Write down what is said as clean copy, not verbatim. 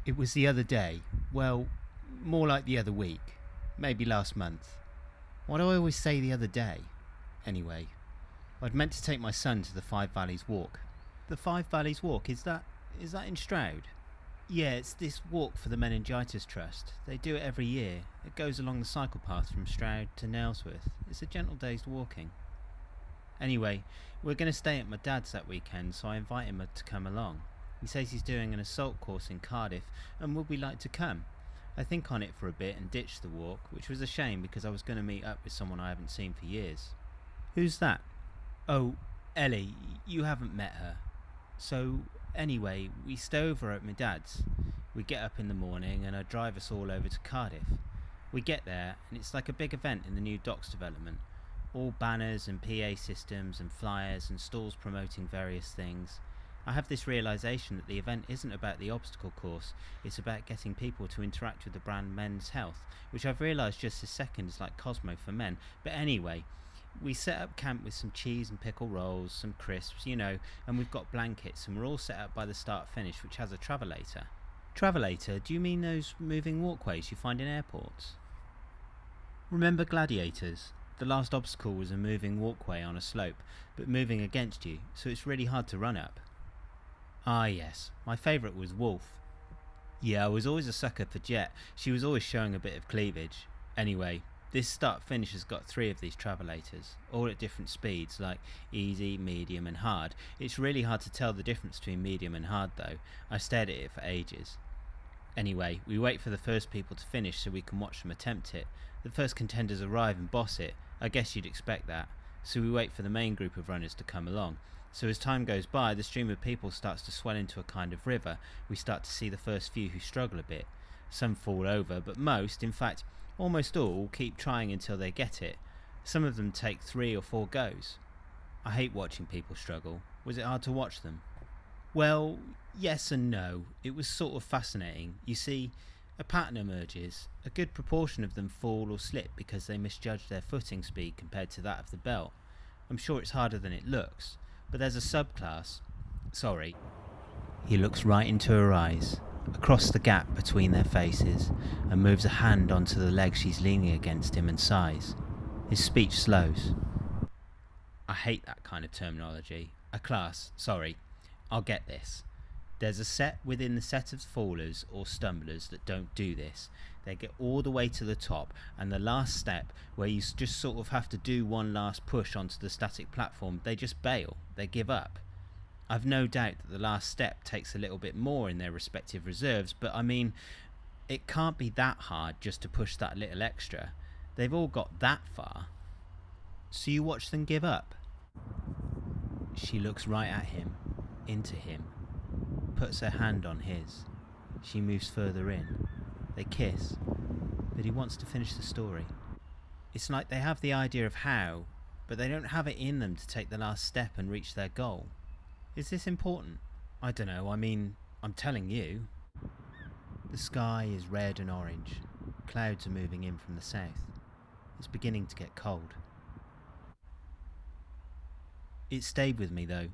It was the other day. Well, more like the other week. Maybe last month. Why do I always say the other day? Anyway, I'd meant to take my son to the Five Valleys Walk. The Five Valleys Walk, is that in Stroud? Yeah, it's this walk for the Meningitis Trust. They do it every year. It goes along the cycle path from Stroud to Nailsworth. It's a gentle day's walking. Anyway, we're going to stay at my dad's that weekend, so I invite him to come along. He says he's doing an assault course in Cardiff, and would we like to come? I think on it for a bit and ditched the walk, which was a shame because I was going to meet up with someone I haven't seen for years. Who's that? Oh, Ellie, you haven't met her. So, anyway, we stay over at my dad's. We get up in the morning and I drive us all over to Cardiff. We get there and it's like a big event in the new docks development. All banners and PA systems and flyers and stalls promoting various things. I have this realisation that the event isn't about the obstacle course, it's about getting people to interact with the brand Men's Health, which I've realised just this second is like Cosmo for men. But anyway, we set up camp with some cheese and pickle rolls, some crisps, and we've got blankets and we're all set up by the start finish, which has a travelator. Travelator? Do you mean those moving walkways you find in airports? Remember Gladiators? The last obstacle was a moving walkway on a slope, but moving against you, so it's really hard to run up. Ah yes, my favourite was Wolf. Yeah, I was always a sucker for Jet. She was always showing a bit of cleavage. Anyway, this start-finish has got 3 of these travelators, all at different speeds, like easy, medium and hard. It's really hard to tell the difference between medium and hard though. I stared at it for ages. Anyway, we wait for the first people to finish so we can watch them attempt it. The first contenders arrive and boss it. I guess you'd expect that. So we wait for the main group of runners to come along. So as time goes by, the stream of people starts to swell into a kind of river. We start to see the first few who struggle a bit. Some fall over, but most, in fact, almost all, keep trying until they get it. Some of them take 3 or 4 goes. I hate watching people struggle. Was it hard to watch them? Well, yes and no. It was sort of fascinating. You see, a pattern emerges. A good proportion of them fall or slip because they misjudge their footing speed compared to that of the belt. I'm sure it's harder than it looks. But there's a subclass. Sorry. He looks right into her eyes, across the gap between their faces, and moves a hand onto the leg she's leaning against him and sighs. His speech slows. I hate that kind of terminology. A class, sorry. I'll get this. There's a set within the set of fallers or stumblers that don't do this. They get all the way to the top, and the last step, where you just sort of have to do one last push onto the static platform, they just bail. They give up. I've no doubt that the last step takes a little bit more in their respective reserves, but I mean, it can't be that hard just to push that little extra. They've all got that far. So you watch them give up? She looks right at him, into him, puts her hand on his. She moves further in. They kiss, but he wants to finish the story. It's like they have the idea of how, but they don't have it in them to take the last step and reach their goal. Is this important? I don't know, I mean, I'm telling you. The sky is red and orange. Clouds are moving in from the south. It's beginning to get cold. It stayed with me though.